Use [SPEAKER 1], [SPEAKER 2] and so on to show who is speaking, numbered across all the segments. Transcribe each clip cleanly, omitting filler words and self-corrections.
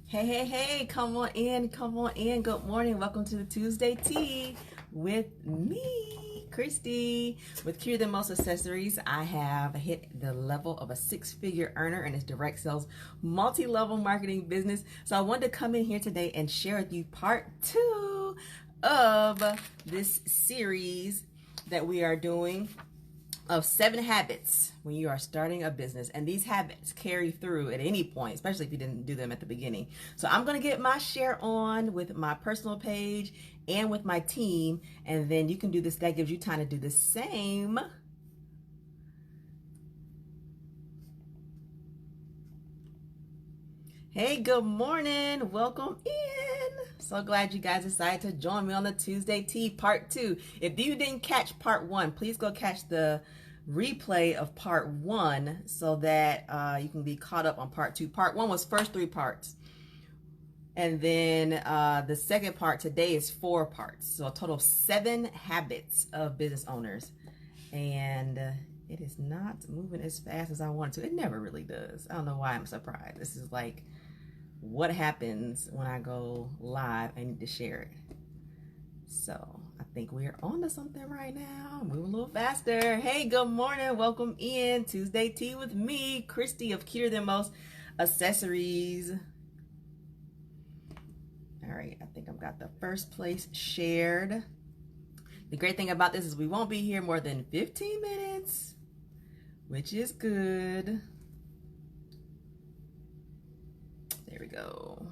[SPEAKER 1] Hey, come on in, come on in. Good morning. Welcome to the Tuesday Tea with me, Christy. With Cure the Most Accessories, I have hit the level of a six-figure earner in this direct sales multi-level marketing business. So I wanted to come in here today and share with you part 2 of this series that we are doing of 7 habits when you are starting a business. And these habits carry through at any point, especially if you didn't do them at the beginning. So I'm going to get my share on with my personal page and with my team. And then you can do this. That gives you time to do the same. Hey, good morning. Welcome in. So glad you guys decided to join me on the Tuesday Tea part 2. If you didn't catch part 1, please go catch the replay of part 1 so that you can be caught up on part 2. Part 1 was first 3 parts. And then the second part today is 4 parts. So a total of 7 habits of business owners. And it is not moving as fast as I want to. It never really does. I don't know why I'm surprised. This is like what happens when I go live. I need to share it. So I think we're on to something right now. Move a little faster. Hey, good morning. Welcome in Tuesday Tea with me, Christy of Cure the Most Accessories. All right, I think I've got the first place shared. The great thing about this is we won't be here more than 15 minutes, which is good. There we go.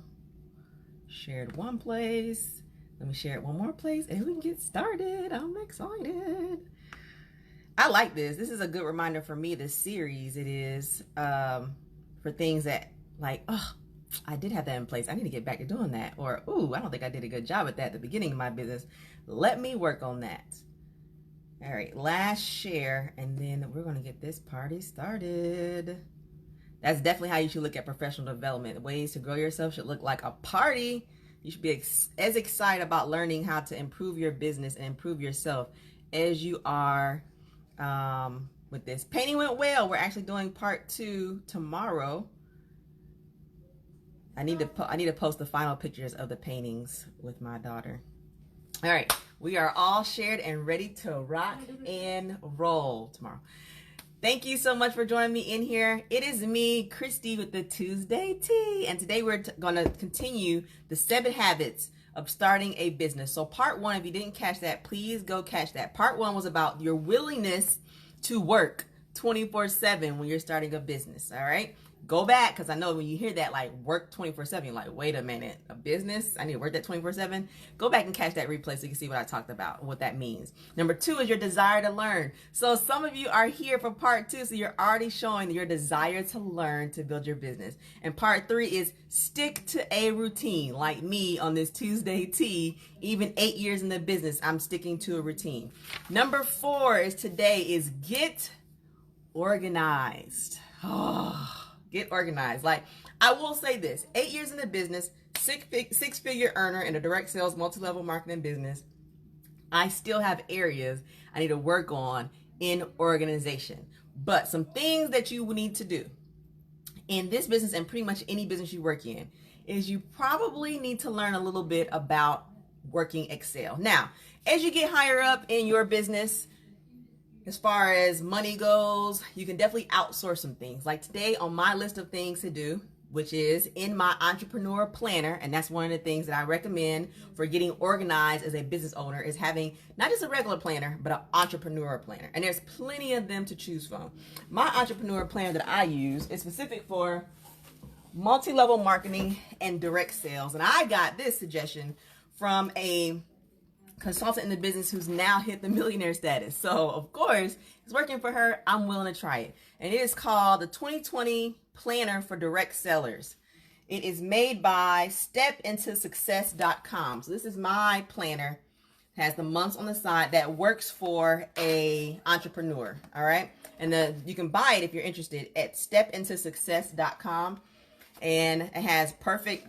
[SPEAKER 1] Shared one place. Let me share it one more place and we can get started. I'm excited. I like this. This is a good reminder for me, this series. It is for things that like, oh, I did have that in place. I need to get back to doing that. Or, ooh, I don't think I did a good job at that at the beginning of my business. Let me work on that. All right, last share, and then we're going to get this party started. That's definitely how you should look at professional development. Ways to grow yourself should look like a party. You should be as excited about learning how to improve your business and improve yourself as you are with this. Painting went well. We're actually doing part 2 tomorrow. I need to post the final pictures of the paintings with my daughter. All right, we are all shared and ready to rock and roll tomorrow. Thank you so much for joining me in here. It is me, Christy, with the Tuesday Tea. And today we're going to continue the 7 habits of starting a business. So part 1, if you didn't catch that, please go catch that. Part 1 was about your willingness to work 24/7 when you're starting a business, all right? Go back, because I know when you hear that, like, work 24/7, you're like, wait a minute, a business? I need to work that 24/7? Go back and catch that replay so you can see what I talked about, what that means. Number 2 is your desire to learn. So some of you are here for part 2, so you're already showing your desire to learn to build your business. And part 3 is stick to a routine, like me on this Tuesday Tea. Even 8 years in the business, I'm sticking to a routine. Number 4 is today is get organized. Oh. Get organized. Like, I will say this, 8 years in the business, six-figure earner in a direct sales, multi-level marketing business, I still have areas I need to work on in organization. But some things that you need to do in this business and pretty much any business you work in is you probably need to learn a little bit about working Excel. Now, as you get higher up in your business, as far as money goes, you can definitely outsource some things. Like today on my list of things to do, which is in my entrepreneur planner, and that's one of the things that I recommend for getting organized as a business owner, is having not just a regular planner, but an entrepreneur planner. And there's plenty of them to choose from. My entrepreneur planner that I use is specific for multi-level marketing and direct sales. And I got this suggestion from a consultant in the business who's now hit the millionaire status. So of course it's working for her. I'm willing to try it. And it is called the 2020 Planner for Direct Sellers. It is made by stepintosuccess.com. So this is my planner. It has the months on the side that works for a entrepreneur. All right. And you can buy it if you're interested at stepintosuccess.com. And it has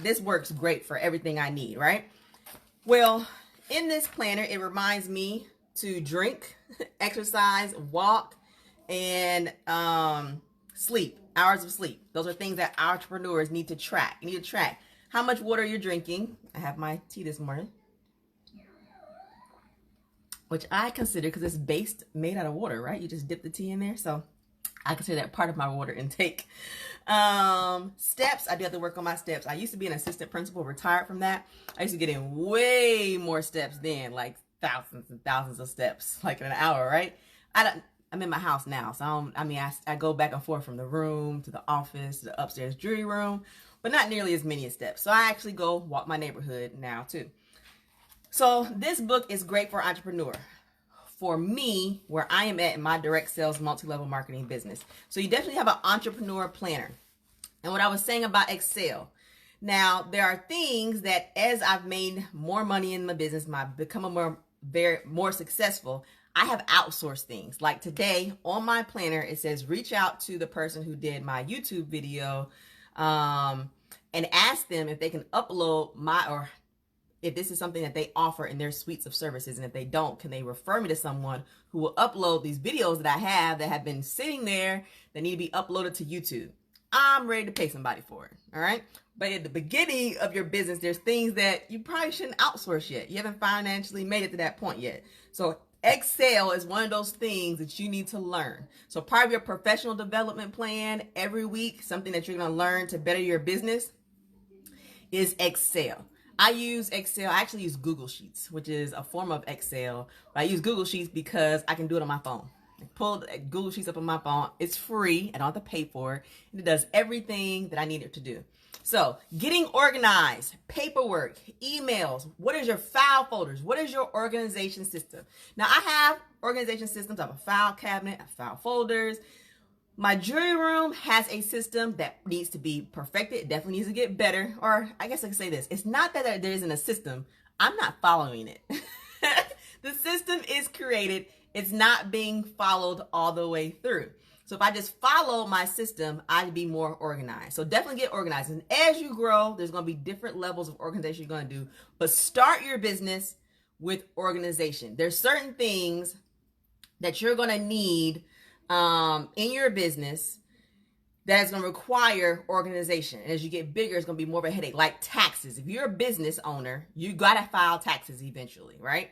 [SPEAKER 1] this works great for everything I need, right? Well, in this planner, it reminds me to drink, exercise, walk, and sleep, hours of sleep. Those are things that entrepreneurs need to track. You need to track how much water you're drinking. I have my tea this morning, which I consider, because it's made out of water, right? You just dip the tea in there. So I consider that part of my water intake. Steps, I do have to work on my steps. I used to be an assistant principal, retired from that. I used to get in way more steps then, like thousands and thousands of steps, like in an hour, right? I'm in my house now, so I go back and forth from the room to the office to the upstairs jury room, but not nearly as many steps. So I actually go walk my neighborhood now too. So this book is great for entrepreneur. For me, where I am at in my direct sales multi-level marketing business. So you definitely have an entrepreneur planner. And what I was saying about Excel. Now, there are things that as I've made more money in my business, become more successful, I have outsourced things. Like today on my planner, it says reach out to the person who did my YouTube video and ask them if they can upload or if this is something that they offer in their suites of services. And if they don't, can they refer me to someone who will upload these videos that I have that have been sitting there that need to be uploaded to YouTube. I'm ready to pay somebody for it. All right. But at the beginning of your business, there's things that you probably shouldn't outsource yet. You haven't financially made it to that point yet. So Excel is one of those things that you need to learn. So part of your professional development plan every week, something that you're going to learn to better your business, is Excel. I use Excel. I actually use Google Sheets, which is a form of Excel. But I use Google Sheets because I can do it on my phone. I pull Google Sheets up on my phone. It's free. I don't have to pay for it. And it does everything that I need it to do. So getting organized, paperwork, emails, what is your file folders? What is your organization system? Now I have organization systems. I have a file cabinet, I have file folders. My jury room has a system that needs to be perfected. It definitely needs to get better. Or I guess I can say this. It's not that there isn't a system. I'm not following it. The system is created. It's not being followed all the way through. So if I just follow my system, I'd be more organized. So definitely get organized. And as you grow, there's going to be different levels of organization you're going to do. But start your business with organization. There's certain things that you're going to need in your business that is going to require organization. And as you get bigger, it's going to be more of a headache. Like taxes. If you're a business owner, you got to file taxes eventually, right?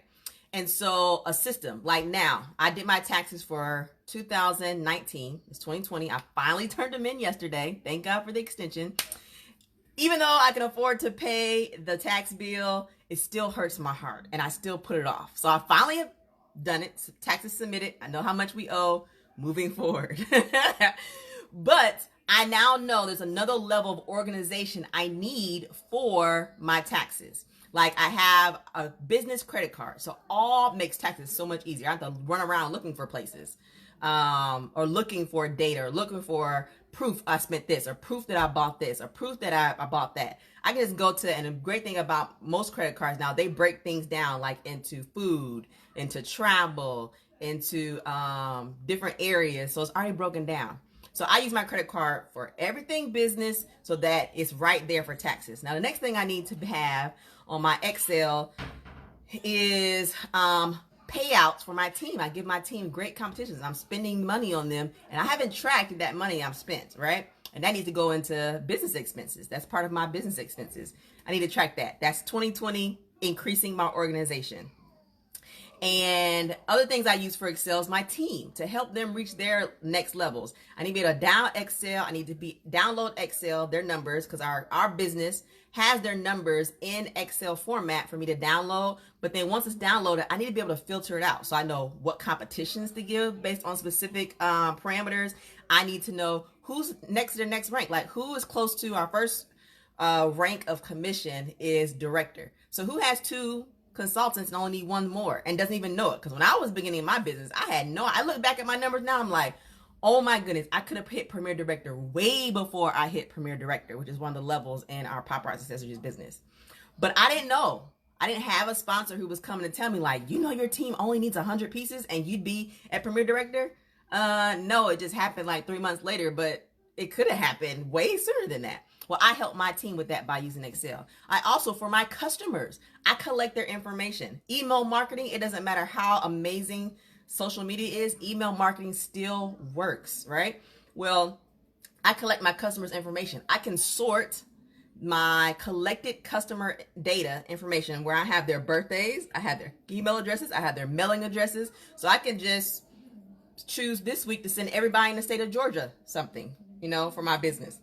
[SPEAKER 1] And so a system, like now, I did my taxes for 2019. It's 2020. I finally turned them in yesterday. Thank God for the extension. Even though I can afford to pay the tax bill, it still hurts my heart. And I still put it off. So I finally have done it. Taxes submitted. I know how much we owe moving forward. But I now know there's another level of organization I need for my taxes. Like I have a business credit card. So all makes taxes so much easier. I have to run around looking for places, or looking for data, or looking for proof I spent this, or proof that I bought this, or proof that I bought that. I can just go to, and the great thing about most credit cards now, they break things down like into food, into travel, into different areas. So it's already broken down. So I use my credit card for everything business so that it's right there for taxes. Now, the next thing I need to have on my Excel is payouts for my team. I give my team great competitions. I'm spending money on them, and I haven't tracked that money I've spent, right? And that needs to go into business expenses. That's part of my business expenses. I need to track that. That's 2020, increasing my organization. And other things I use for Excel is my team to help them reach their next levels. I need to be able to download Excel. I need to download Excel, their numbers, because our business has their numbers in Excel format for me to download. But then once it's downloaded, I need to be able to filter it out. So I know what competitions to give based on specific parameters. I need to know who's next to their next rank. Like who is close to our first rank of commission is director. So who has 2 consultants and only need 1 more and doesn't even know it? Because when I was beginning my business, I look back at my numbers now, I'm like, oh my goodness, I could have hit Premier Director way before I hit Premier Director, which is one of the levels in our paparazzi accessories business. But I didn't know. I didn't have a sponsor who was coming to tell me like, you know, your team only needs 100 pieces and you'd be at Premier Director. No, it just happened like 3 months later, but it could have happened way sooner than that. Well, I help my team with that by using Excel. I also, for my customers, I collect their information. Email marketing, it doesn't matter how amazing social media is, email marketing still works, right? Well, I collect my customers' information. I can sort my collected customer data information where I have their birthdays, I have their email addresses, I have their mailing addresses. So I can just choose this week to send everybody in the state of Georgia something, for my business.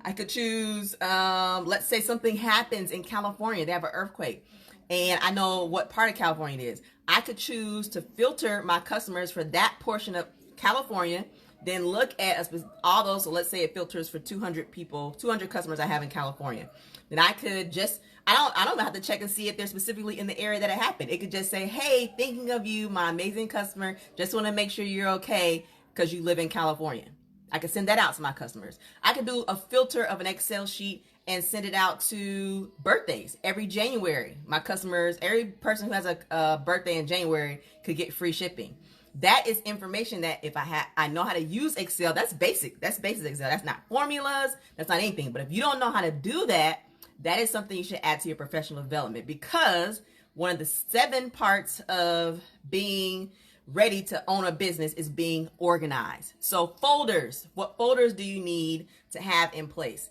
[SPEAKER 1] I could choose, let's say something happens in California, they have an earthquake, and I know what part of California it is. I could choose to filter my customers for that portion of California, then look at all those. So let's say it filters for 200 people, 200 customers I have in California. Then I could just, I don't have to check and see if they're specifically in the area that it happened. It could just say, hey, thinking of you, my amazing customer, just want to make sure you're okay because you live in California. I could send that out to my customers. I could do a filter of an Excel sheet and send it out to birthdays every January. My customers, every person who has a birthday in January could get free shipping. That is information that if I know how to use Excel, that's basic. That's basic Excel. That's not formulas. That's not anything. But if you don't know how to do that, that is something you should add to your professional development, because one of the 7 parts of being ready to own a business is being organized. So folders, what folders do you need to have in place?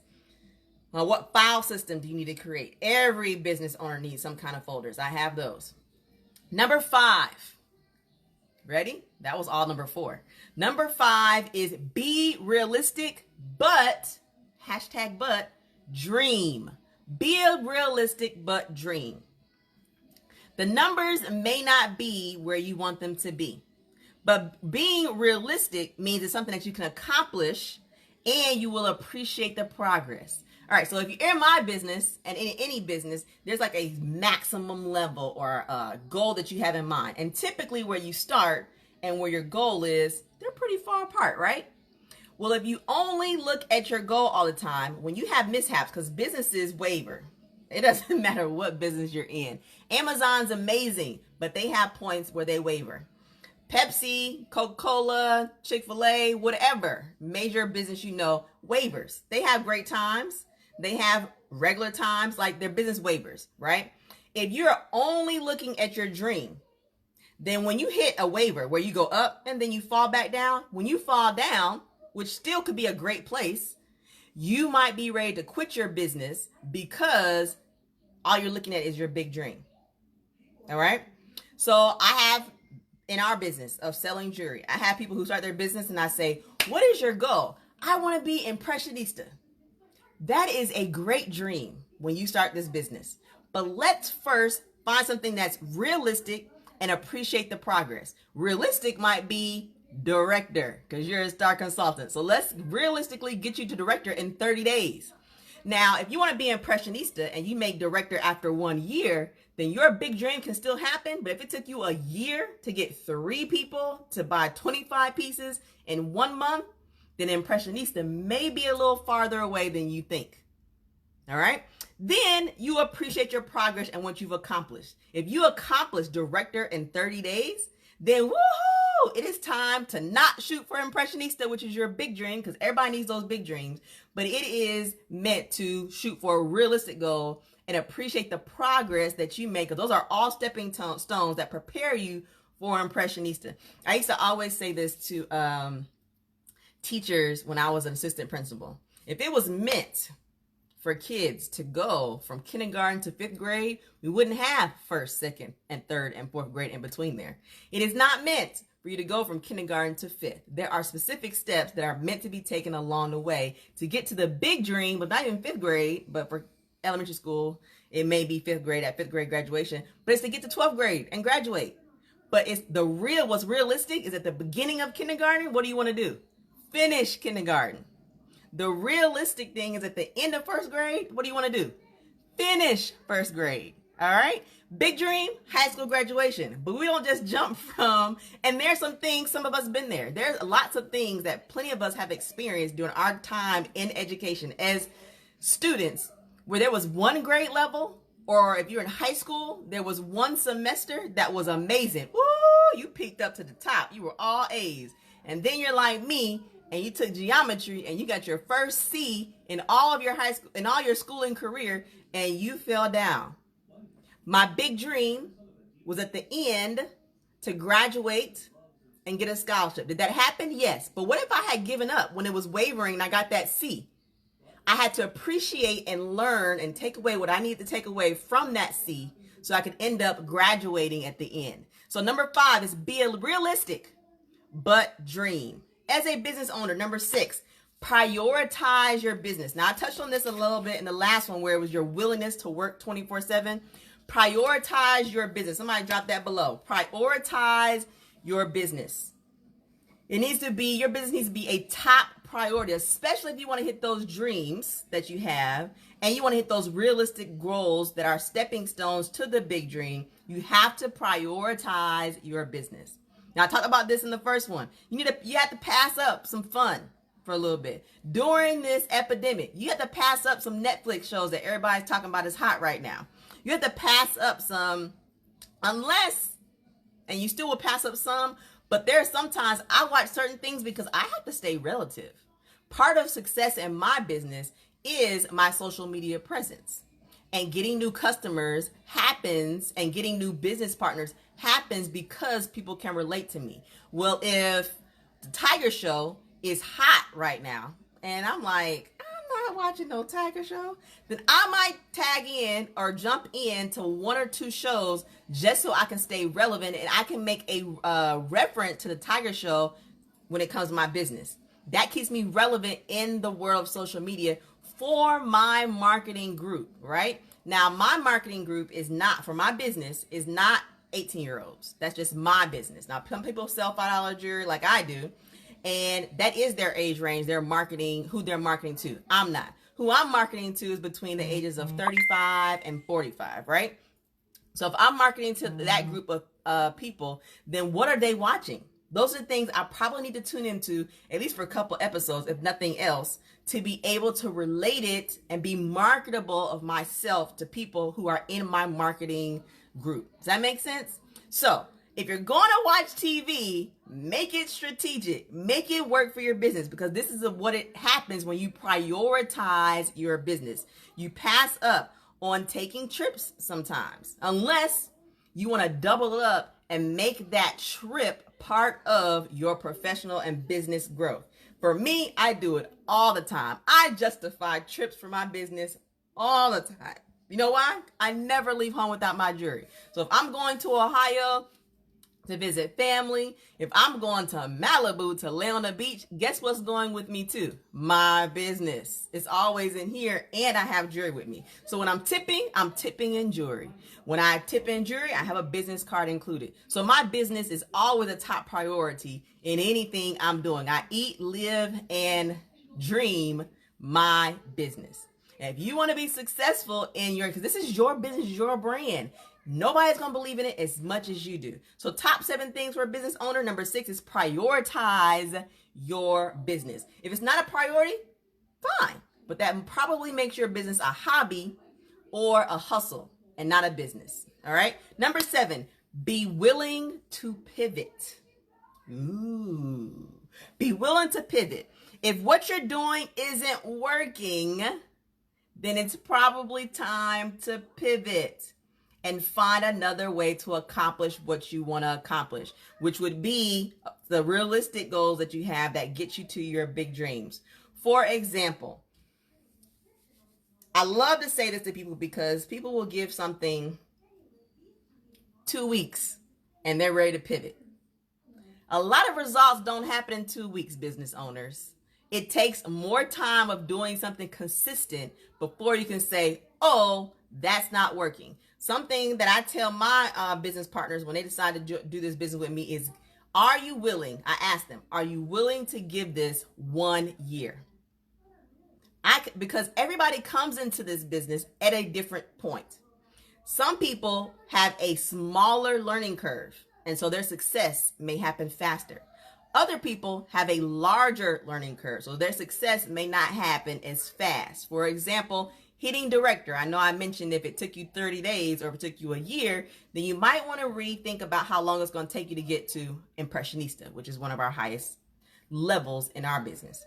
[SPEAKER 1] Well, what file system do you need to create? Every business owner needs some kind of folders. I have those. Number 5. Ready? That was all number 4. Number 5 is be realistic, but, #but, dream. Be realistic, but dream. The numbers may not be where you want them to be, but being realistic means it's something that you can accomplish and you will appreciate the progress. All right, so if you're in my business and in any business, there's like a maximum level or a goal that you have in mind. And typically where you start and where your goal is, they're pretty far apart, right? Well, if you only look at your goal all the time, when you have mishaps, because businesses waver, it doesn't matter what business you're in. Amazon's amazing, but they have points where they waver. Pepsi, Coca-Cola, Chick-fil-A, whatever major business wavers. They have great times. They have regular times, like their business wavers, right? If you're only looking at your dream, then when you hit a waiver where you go up and then you fall back down, when you fall down, which still could be a great place, you might be ready to quit your business because all you're looking at is your big dream. All right. So I have in our business of selling jewelry, I have people who start their business and I say, what is your goal? I want to be impressionista. That is a great dream when you start this business. But let's first find something that's realistic and appreciate the progress. Realistic might be director because you're a star consultant. So let's realistically get you to director in 30 days. Now, if you want to be impressionista and you make director after 1 year, then your big dream can still happen. But if it took you a year to get 3 people to buy 25 pieces in 1 month, then impressionista may be a little farther away than you think. All right. Then you appreciate your progress and what you've accomplished. If you accomplish director in 30 days, then woohoo! It is time to not shoot for impressionista, which is your big dream, because everybody needs those big dreams. But it is meant to shoot for a realistic goal and appreciate the progress that you make, because those are all stepping stones that prepare you for impressionista. I used to always say this to teachers when I was an assistant principal. If it was meant for kids to go from kindergarten to 5th grade, we wouldn't have 1st, 2nd, and 3rd and 4th grade in between there. It is not meant for you to go from kindergarten to 5th. There are specific steps that are meant to be taken along the way to get to the big dream, but not even 5th grade, but for elementary school, it may be 5th grade at 5th grade graduation, but it's to get to 12th grade and graduate. But it's what's realistic is at the beginning of kindergarten, what do you want to do? Finish kindergarten. The realistic thing is at the end of 1st grade, what do you want to do? Finish 1st grade. All right. Big dream, high school graduation. But we don't just jump from, and there's some things, some of us been there. There's lots of things that plenty of us have experienced during our time in education as students, where there was 1 grade level, or if you're in high school, there was 1 semester that was amazing. Woo, you peaked up to the top. You were all A's. And then you're like me, and you took geometry and you got your first C in all of your high school, in all your schooling career, and you fell down. My big dream was at the end to graduate and get a scholarship. Did that happen? Yes. But what if I had given up when it was wavering and I got that C? I had to appreciate and learn and take away what I need to take away from that C so I could end up graduating at the end. So number 5 is be realistic, but dream. As a business owner, number 6, prioritize your business. Now, I touched on this a little bit in the last one where it was your willingness to work 24/7. Prioritize your business. Somebody drop that below. Prioritize your business. Your business needs to be a top priority, especially if you want to hit those dreams that you have and you want to hit those realistic goals that are stepping stones to the big dream. You have to prioritize your business. Now, I talked about this in the first one. You have to pass up some fun for a little bit. During this epidemic, you have to pass up some Netflix shows that everybody's talking about is hot right now. You have to pass up some, and you still will pass up some, but there are sometimes I watch certain things because I have to stay relative. Part of success in my business is my social media presence. And getting new customers happens, and getting new business partners happens because people can relate to me. Well, if the Tiger Show is hot right now, and I'm like, I'm not watching no Tiger Show, then I might tag in or jump into 1 or 2 shows just so I can stay relevant and I can make a reference to the Tiger Show when it comes to my business. That keeps me relevant in the world of social media for my marketing group, right? Now, my marketing group is not, for my business, is not 18-year-olds. That's just my business. Now, some people sell $5 jewelry like I do, and that is their age range. They're marketing, who they're marketing to. I'm not. Who I'm marketing to is between the ages of 35 and 45, right? So if I'm marketing to that group of people, then what are they watching? Those are the things I probably need to tune into, at least for a couple episodes, if nothing else, to be able to relate it and be marketable of myself to people who are in my marketing group. Does that make sense? So if you're going to watch TV, make it strategic. Make it work for your business, because this is what it happens when you prioritize your business. You pass up on taking trips sometimes, unless you want to double it up and make that trip part of your professional and business growth. For me, I do it all the time. I justify trips for my business all the time. You know why? I never leave home without my jewelry. So if I'm going to Ohio to visit family, if I'm going to Malibu to lay on the beach, guess what's going with me too? My business. It's always in here, and I have jewelry with me. So when I'm tipping in jewelry. When I tip in jewelry, I have a business card included. So my business is always a top priority in anything I'm doing. I eat, live, and dream my business. And if you want to be successful in because this is your business, your brand, nobody's going to believe in it as much as you do. So top 7 things for a business owner. Number 6 is prioritize your business. If it's not a priority, fine. But that probably makes your business a hobby or a hustle and not a business. All right. Number 7, be willing to pivot. Ooh. Be willing to pivot. If what you're doing isn't working, then it's probably time to pivot and find another way to accomplish what you want to accomplish, which would be the realistic goals that you have that get you to your big dreams. For example, I love to say this to people because people will give something 2 weeks and they're ready to pivot. A lot of results don't happen in 2 weeks, business owners. It takes more time of doing something consistent before you can say, oh, that's not working. Something that I tell my business partners when they decide to do this business with me is, are you willing? I ask them, are you willing to give this 1 year? Because everybody comes into this business at a different point. Some people have a smaller learning curve, and so their success may happen faster. Other people have a larger learning curve, so their success may not happen as fast. For example, hitting director. I know I mentioned if it took you 30 days or if it took you a year, then you might want to rethink about how long it's going to take you to get to impressionista, which is one of our highest levels in our business.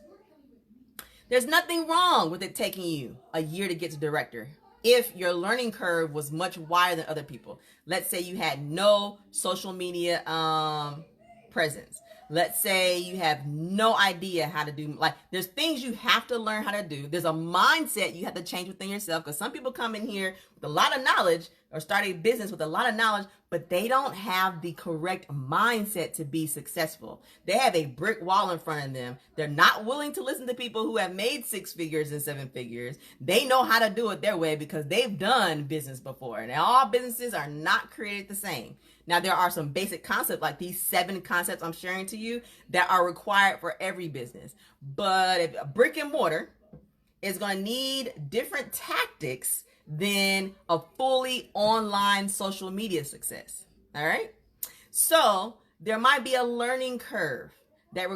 [SPEAKER 1] There's nothing wrong with it taking you a year to get to director if your learning curve was much wider than other people. Let's say you had no social media presence. Let's say you have no idea how to do, like, there's things you have to learn how to do. There's a mindset you have to change within yourself, because some people come in here with a lot of knowledge or start a business with a lot of knowledge, but they don't have the correct mindset to be successful. They have a brick wall in front of them. They're not willing to listen to people who have made 6 figures and 7 figures. They know how to do it their way because they've done business before. And all businesses are not created the same. Now, there are some basic concepts, like these 7 concepts I'm sharing to you, that are required for every business. But if a brick and mortar is going to need different tactics than a fully online social media success. All right. So there might be a learning curve that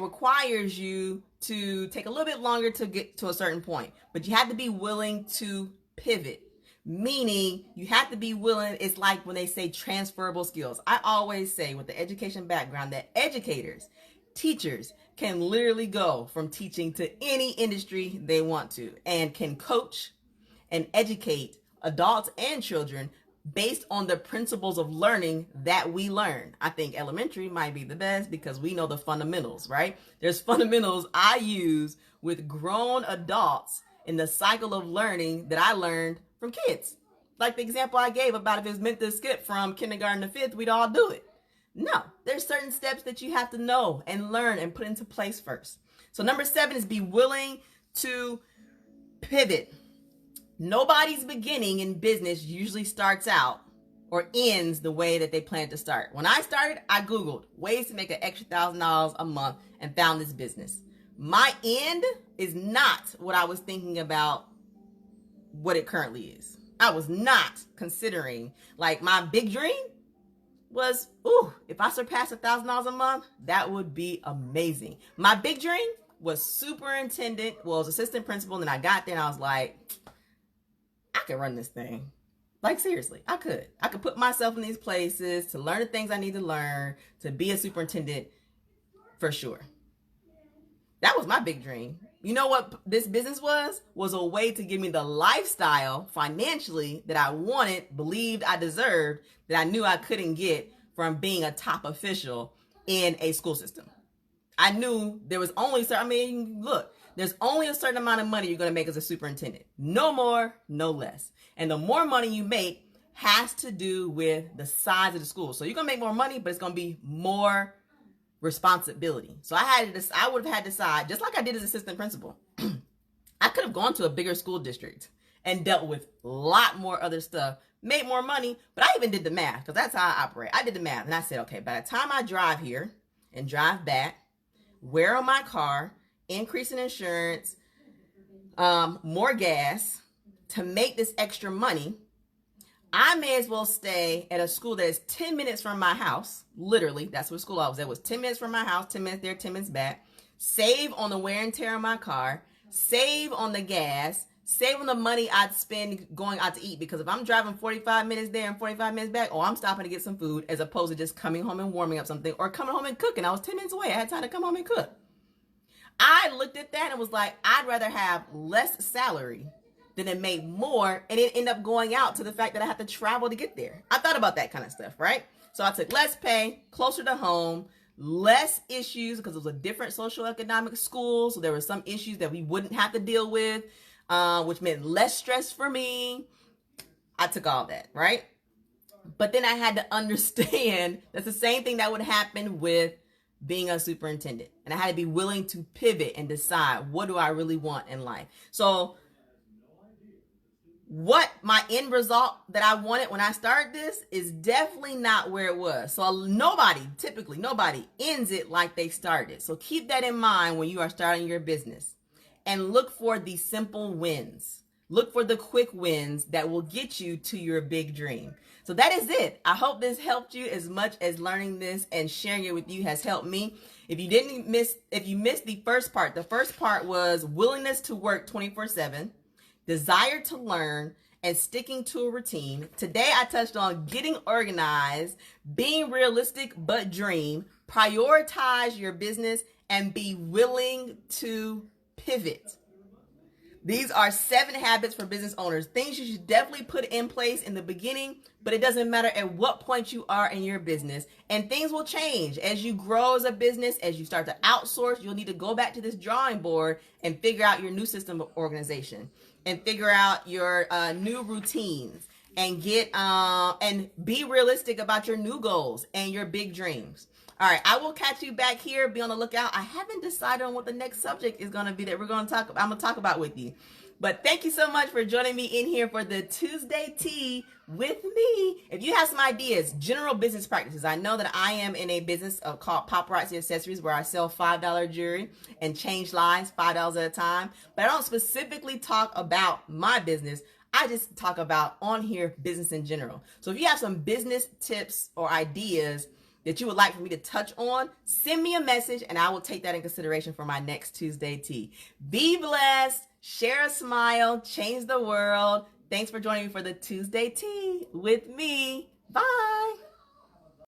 [SPEAKER 1] requires you to take a little bit longer to get to a certain point, but you have to be willing to pivot. Meaning you have to be willing. It's like when they say transferable skills. I always say with the education background that educators, teachers can literally go from teaching to any industry they want to, and can coach and educate adults and children based on the principles of learning that we learn. I think elementary might be the best because we know the fundamentals, right? There's fundamentals I use with grown adults in the cycle of learning that I learned from kids. Like the example I gave about if it was meant to skip from kindergarten to 5th, we'd all do it. No, there's certain steps that you have to know and learn and put into place first. So number 7 is be willing to pivot. Nobody's beginning in business usually starts out or ends the way that they planned to start. When I started, I Googled ways to make an extra $1,000 a month and found this business. My end is not what I was thinking about what it currently is. I was not considering, like, my big dream was, if I surpass $1,000 a month, that would be amazing. My big dream was superintendent, was assistant principal, and then I got there and I was like, I could run this thing. Like, seriously, I could put myself in these places to learn the things I need to learn to be a superintendent for sure. That was my big dream. You know what this business was a way to give me the lifestyle financially that I wanted, believed I deserved, that I knew I couldn't get from being a top official in a school system. I knew there was only, there's only a certain amount of money you're going to make as a superintendent. No more, no less. And the more money you make has to do with the size of the school. So you're going to make more money, but it's going to be more responsibility. So I would have had to decide, just like I did as assistant principal. I could have gone to a bigger school district and dealt with a lot more other stuff, made more money, but I even did the math because that's how I operate. I did the math and I said, okay, by the time I drive here and drive back, wear on my car, increase in insurance, more gas, to make this extra money, I may as well stay at a school that is 10 minutes from my house. Literally, that's what school I was at. It was 10 minutes from my house, 10 minutes there, 10 minutes back. Save on the wear and tear of my car. Save on the gas. Save on the money I'd spend going out to eat. Because if I'm driving 45 minutes there and 45 minutes back, I'm stopping to get some food as opposed to just coming home and warming up something or coming home and cooking. I was 10 minutes away. I had time to come home and cook. I looked at that and was like, I'd rather have less salary than it made more, and it ended up going out to the fact that I had to travel to get there. I thought about that kind of stuff, right? So I took less pay, closer to home, less issues because it was a different socioeconomic school, so there were some issues that we wouldn't have to deal with, which meant less stress for me. I took all that, right? But then I had to understand that's the same thing that would happen with being a superintendent. And I had to be willing to pivot and decide, what do I really want in life? So what my end result that I wanted when I started this is definitely not where it was. So nobody ends it like they started. So keep that in mind when you are starting your business and look for the simple wins. Look for the quick wins that will get you to your big dream. So that is it. I hope this helped you as much as learning this and sharing it with you has helped me. If you missed the first part was willingness to work 24/7, desire to learn, and sticking to a routine. Today I touched on getting organized, being realistic but dream, prioritize your business, and be willing to pivot. These are 7 habits for business owners. Things you should definitely put in place in the beginning, but it doesn't matter at what point you are in your business. And things will change as you grow as a business, as you start to outsource. You'll need to go back to this drawing board and figure out your new system of organization and figure out your new routines and and be realistic about your new goals and your big dreams. All right, I will catch you back here. Be on the lookout. I haven't decided on what the next subject is going to be that I'm going to talk about with you. But thank you so much for joining me in here for the Tuesday Tea with me. If you have some ideas, general business practices, I know that I am in a business called Paparazzi Accessories where I sell $5 jewelry and change lives $5 at a time. But I don't specifically talk about my business. I just talk about on here business in general. So if you have some business tips or ideas that you would like for me to touch on, send me a message and I will take that in consideration for my next Tuesday Tea. Be blessed, share a smile, change the world. Thanks for joining me for the Tuesday Tea with me. Bye.